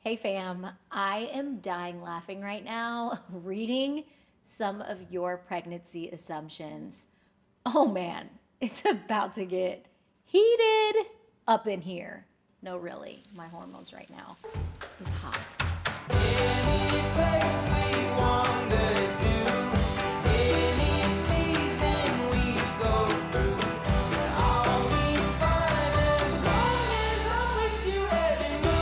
Hey fam, I am dying laughing right now reading some of your pregnancy assumptions. Oh man, it's about to get heated up in here. No, really, my hormones right now is hot. Any place we wander to, any season we go through, I'll be fine as long as I'm with you, heaven knows.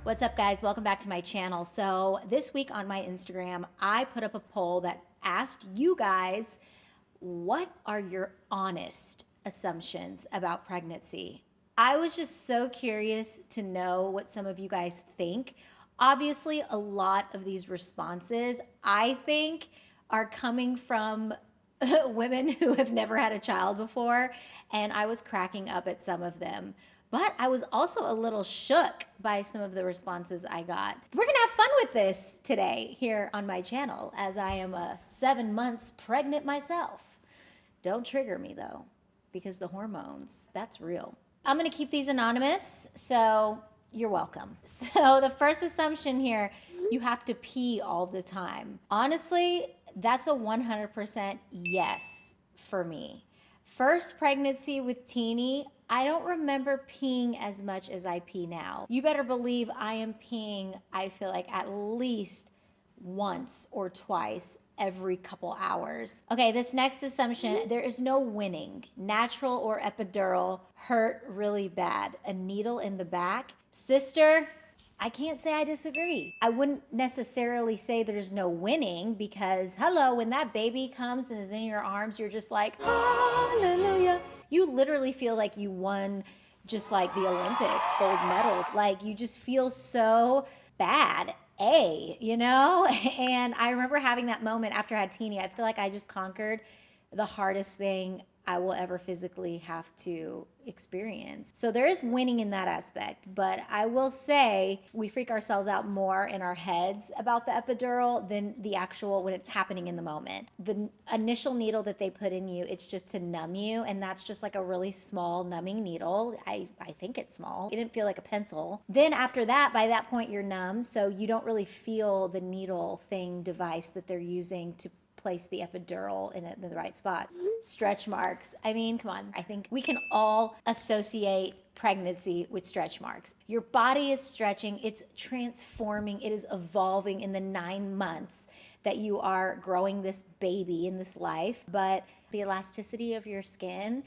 What's up, guys? Welcome back to my channel. So this week on my Instagram, I put up a poll that asked you guys, what are your honest assumptions about pregnancy? I was just so curious to know what some of you guys think. Obviously, a lot of these responses, I think, are coming from women who have never had a child before, and I was cracking up at some of them. But I was also a little shook by some of the responses I got. We're gonna have fun with this today here on my channel, as I am 7 months pregnant myself. Don't trigger me though, because the hormones, that's real. I'm gonna keep these anonymous, so you're welcome. So the first assumption here, you have to pee all the time. Honestly, that's a 100% yes for me. First pregnancy with Teeny, I don't remember peeing as much as I pee now. You better believe I am peeing, I feel like at least once or twice every couple hours. Okay, this next assumption, there is no winning. Natural or epidural hurt really bad. A needle in the back. Sister, I can't say I disagree. I wouldn't necessarily say there's no winning because, hello, when that baby comes and is in your arms, you're just like, hallelujah. You literally feel like you won just like the Olympics, gold medal. Like you just feel so bad. And I remember having that moment after I had Teeny. I feel like I just conquered the hardest thing I will ever physically have to experience. So there is winning in that aspect, but I will say we freak ourselves out more in our heads about the epidural than the actual when it's happening in the moment. The initial needle that they put in you, it's just to numb you, and that's just like a really small numbing needle. I think it's small. It didn't feel like a pencil. Then after that, by that point you're numb, so you don't really feel the needle thing device that they're using to place the epidural in the right spot. Stretch marks. I mean, come on. I think we can all associate pregnancy with stretch marks. Your body is stretching, it's transforming, it is evolving in the 9 months that you are growing this baby in this life. But the elasticity of your skin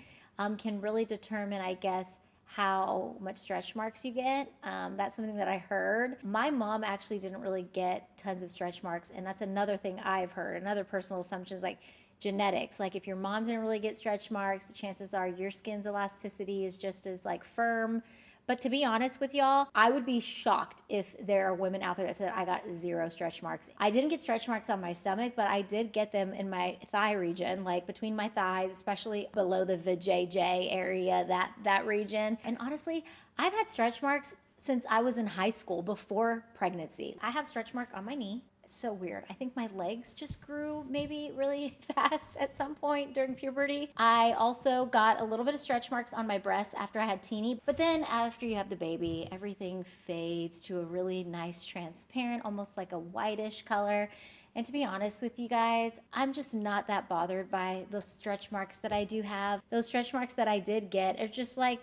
can really determine, I guess, how much stretch marks you get. That's something that I heard. My mom actually didn't really get tons of stretch marks, and that's another thing I've heard. Another personal assumption is like genetics. Like if your mom didn't really get stretch marks, the chances are your skin's elasticity is just as like firm. But to be honest with y'all, I would be shocked if there are women out there that said I got 0 stretch marks. I didn't get stretch marks on my stomach, but I did get them in my thigh region, like between my thighs, especially below the vajayjay area, that region. And honestly, I've had stretch marks since I was in high school before pregnancy. I have stretch mark on my knee. It's so weird. I think my legs just grew maybe really fast at some point during puberty. I also got a little bit of stretch marks on my breast after I had Teeny. But then after you have the baby, everything fades to a really nice transparent, almost like a whitish color. And to be honest with you guys, I'm just not that bothered by the stretch marks that I do have. Those stretch marks that I did get are just like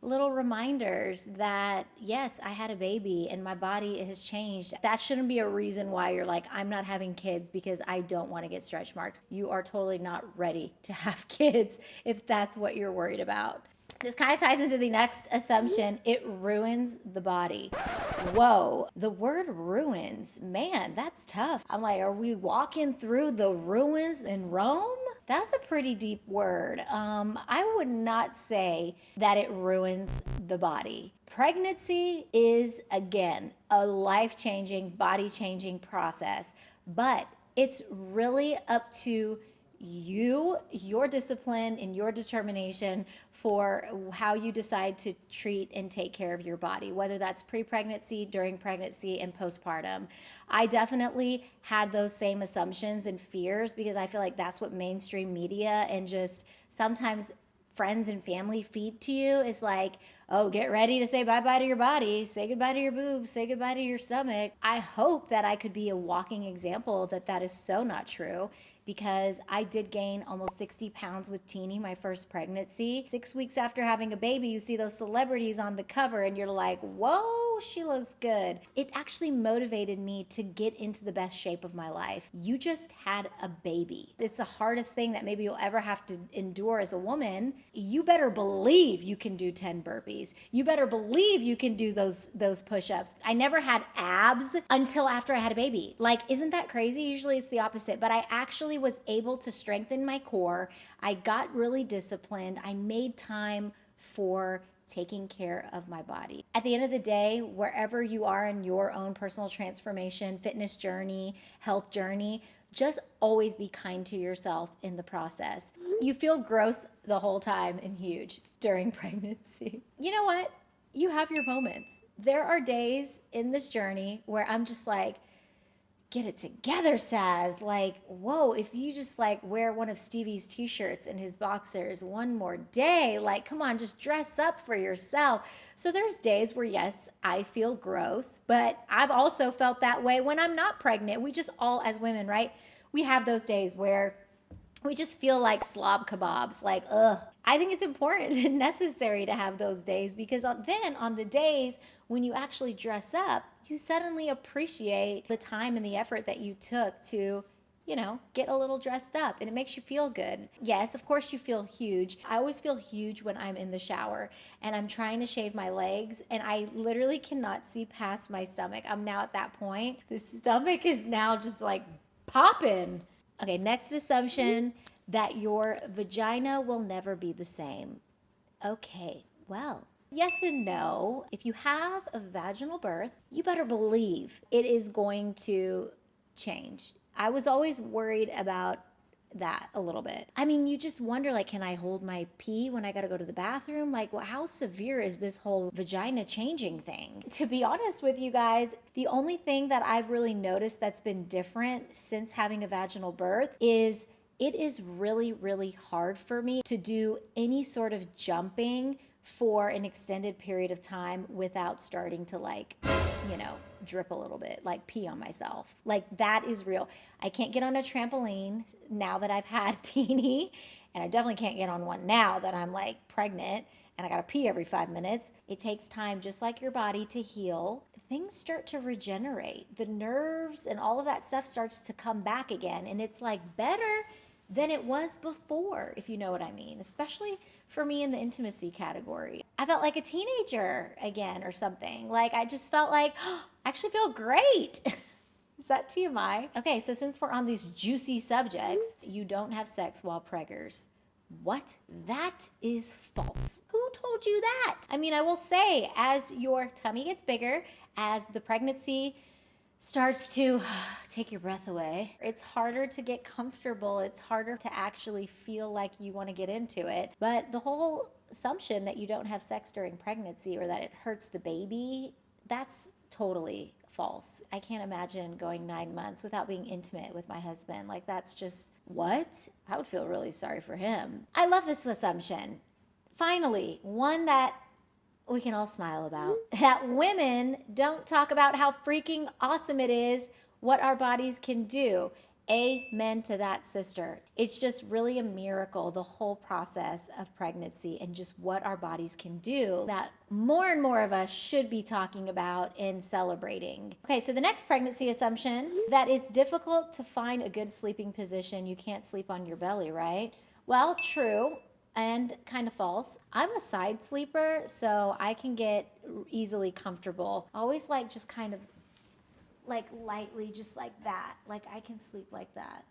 little reminders that yes, I had a baby and my body has changed. That shouldn't be a reason why you're like, I'm not having kids because I don't want to get stretch marks. You are totally not ready to have kids if that's what you're worried about. This kind of ties into the next assumption. It ruins the body. Whoa, the word ruins, man, that's tough. I'm like, are we walking through the ruins in Rome? That's a pretty deep word. I would not say that it ruins the body. Pregnancy is, again, a life-changing, body-changing process, but it's really up to you, your discipline, and your determination for how you decide to treat and take care of your body, whether that's pre-pregnancy, during pregnancy, and postpartum. I definitely had those same assumptions and fears because I feel like that's what mainstream media and just sometimes friends and family feed to you is like, oh, get ready to say bye-bye to your body, say goodbye to your boobs, say goodbye to your stomach. I hope that I could be a walking example that that is so not true, because I did gain almost 60 pounds with Teeny, my first pregnancy. 6 weeks after having a baby, you see those celebrities on the cover and you're like, whoa, she looks good. It actually motivated me to get into the best shape of my life. You just had a baby. It's the hardest thing that maybe you'll ever have to endure as a woman. You better believe you can do 10 burpees. You better believe you can do those push-ups. I never had abs until after I had a baby. Like, isn't that crazy? Usually it's the opposite, but I actually was able to strengthen my core. I got really disciplined. I made time for taking care of my body. At the end of the day, wherever you are in your own personal transformation, fitness journey, health journey, just always be kind to yourself in the process. You feel gross the whole time and huge during pregnancy. You know what? You have your moments. There are days in this journey where I'm just like, get it together, Saz. Like, whoa, if you just like wear one of Stevie's t-shirts and his boxers one more day, like, come on, just dress up for yourself. So there's days where, yes, I feel gross, but I've also felt that way when I'm not pregnant. We just all, as women, right? We have those days where we just feel like slob kebabs, like, ugh. I think it's important and necessary to have those days, because then on the days when you actually dress up, you suddenly appreciate the time and the effort that you took to, you know, get a little dressed up, and it makes you feel good. Yes, of course you feel huge. I always feel huge when I'm in the shower and I'm trying to shave my legs and I literally cannot see past my stomach. I'm now at that point. The stomach is now just like popping. Okay, next assumption, that your vagina will never be the same. Okay, well, yes and no. If you have a vaginal birth, you better believe it is going to change. I was always worried about that a little bit. I mean, you just wonder, like, can I hold my pee when I gotta go to the bathroom? Like, well, how severe is this whole vagina changing thing? To be honest with you guys, the only thing that I've really noticed that's been different since having a vaginal birth is it is really, really hard for me to do any sort of jumping for an extended period of time without starting to, like, you know, drip a little bit, like pee on myself. Like, that is real. I can't get on a trampoline now that I've had Teeny, and I definitely can't get on one now that I'm like pregnant and I gotta pee every 5 minutes. It takes time, just like your body, to heal. Things start to regenerate. The nerves and all of that stuff starts to come back again, and it's like better than it was before, if you know what I mean, especially for me in the intimacy category. I felt like a teenager again or something. Like, I just felt like, oh, I actually feel great. Is that TMI? Okay, so since we're on these juicy subjects, you don't have sex while preggers. What? That is false. Who told you that? I mean, I will say, as your tummy gets bigger, as the pregnancy starts to take your breath away, it's harder to get comfortable. It's harder to actually feel like you want to get into it. But the whole assumption that you don't have sex during pregnancy or that it hurts the baby, that's totally false. I can't imagine going 9 months without being intimate with my husband. Like, that's just, what? I would feel really sorry for him. I love this assumption. Finally, one that we can all smile about, that women don't talk about how freaking awesome it is what our bodies can do. Amen to that, sister. It's just really a miracle, the whole process of pregnancy and just what our bodies can do, that more and more of us should be talking about and celebrating. Okay, so the next pregnancy assumption, that it's difficult to find a good sleeping position. You can't sleep on your belly, right? Well, true. And kind of false. I'm a side sleeper, so I can get easily comfortable. Always like just kind of like lightly, just like that. Like, I can sleep like that.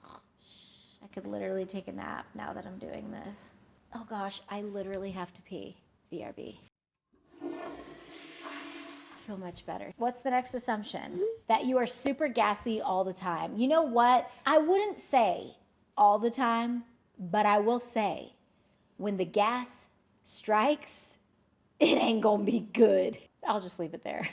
I could literally take a nap now that I'm doing this. Oh gosh, I literally have to pee. BRB. I feel much better. What's the next assumption? That you are super gassy all the time. You know what? I wouldn't say all the time, but I will say, when the gas strikes, it ain't gonna be good. I'll just leave it there.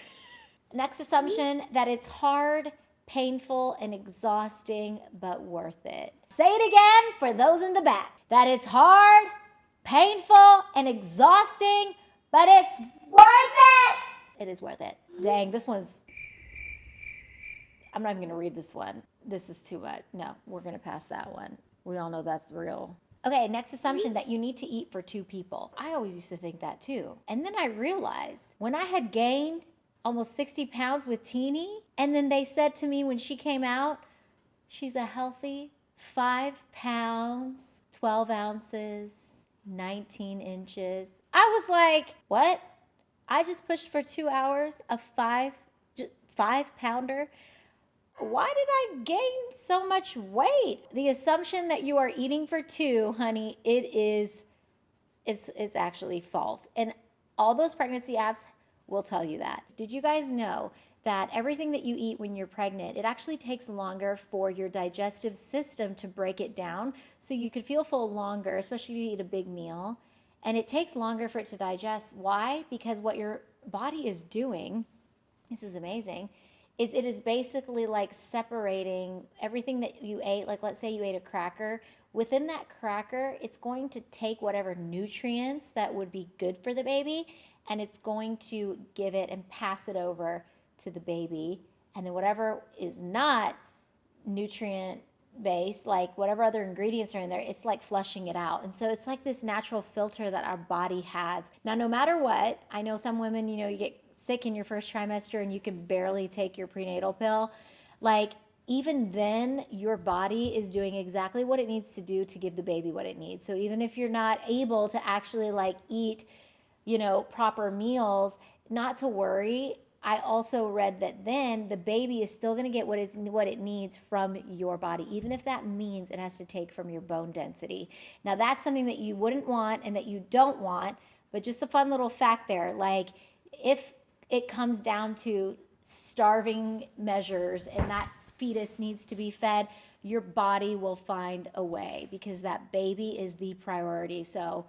Next assumption, that it's hard painful and exhausting, but worth it. Say it again for those in the back. That it's hard, painful, and exhausting, but it's worth it. It is worth it. Dang, this one's, I'm not even going to read this one. This is too much. No, we're going to pass that one. We all know that's real. Okay, next assumption, that you need to eat for 2 people. I always used to think that too. And then I realized when I had gained almost 60 pounds with Teeny, and then they said to me when she came out, she's a healthy 5 pounds, 12 ounces, 19 inches. I was like, what? I just pushed for 2 hours, a 5-pounder. Why did I gain so much weight? The assumption that you are eating for 2, honey, it's actually false. And all those pregnancy apps will tell you that. Did you guys know that everything that you eat when you're pregnant, it actually takes longer for your digestive system to break it down, so you could feel full longer, especially if you eat a big meal. And it takes longer for it to digest. Why? Because what your body is doing, this is amazing, is it is basically like separating everything that you ate. Like, let's say you ate a cracker. Within that cracker, it's going to take whatever nutrients that would be good for the baby, and it's going to give it and pass it over to the baby. And then whatever is not nutrient based, like whatever other ingredients are in there, it's like flushing it out. And so it's like this natural filter that our body has. Now, no matter what, I know some women, you get sick in your first trimester and you can barely take your prenatal pill. Like, even then, your body is doing exactly what it needs to do to give the baby what it needs. So even if you're not able to actually like eat, proper meals, not to worry. I also read that then the baby is still going to get what it needs from your body, even if that means it has to take from your bone density. Now, that's something that you wouldn't want and that you don't want, but just a fun little fact there. Like, if it comes down to starving measures and that fetus needs to be fed, your body will find a way, because that baby is the priority. So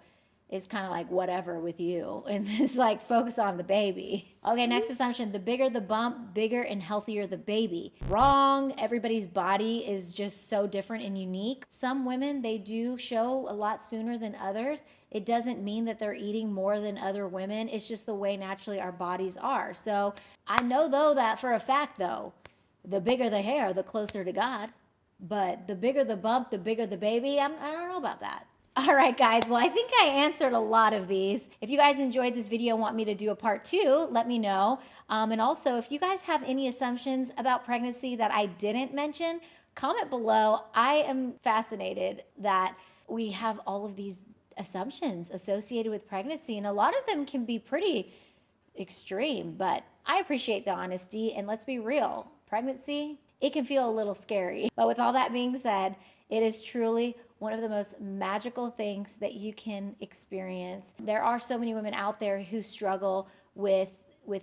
it's kind of like whatever with you, and it's like focus on the baby. Okay, next assumption, the bigger the bump, bigger and healthier the baby. Wrong. Everybody's body is just so different and unique. Some women, they do show a lot sooner than others. It doesn't mean that they're eating more than other women. It's just the way naturally our bodies are. So I know though that for a fact though, the bigger the hair, the closer to God. But the bigger the bump, the bigger the baby. I don't know about that. All right, guys. Well, I think I answered a lot of these. If you guys enjoyed this video and want me to do a part 2, let me know. And also, if you guys have any assumptions about pregnancy that I didn't mention, comment below. I am fascinated that we have all of these assumptions associated with pregnancy, and a lot of them can be pretty extreme, but I appreciate the honesty. And let's be real, pregnancy, it can feel a little scary. But with all that being said, it is truly one of the most magical things that you can experience. There are so many women out there who struggle with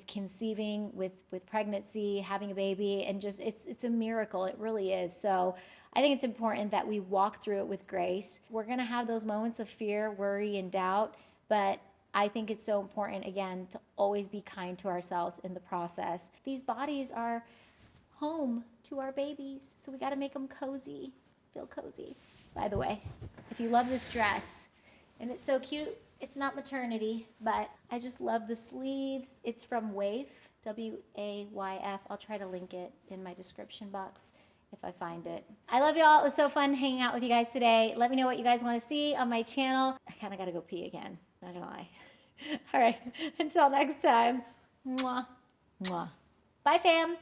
conceiving, with pregnancy, having a baby, and just it's a miracle. It really is. So I think it's important that we walk through it with grace. We're going to have those moments of fear, worry, and doubt, but I think it's so important, again, to always be kind to ourselves in the process. These bodies are home to our babies, so we got to make them cozy, feel cozy. By the way, if you love this dress, and it's so cute, it's not maternity, but I just love the sleeves. It's from Wayf, W-A-Y-F. I'll try to link it in my description box if I find it. I love y'all. It was so fun hanging out with you guys today. Let me know what you guys want to see on my channel. I kind of got to go pee again, not gonna lie. All right, until next time. Mwah, mwah. Bye, fam.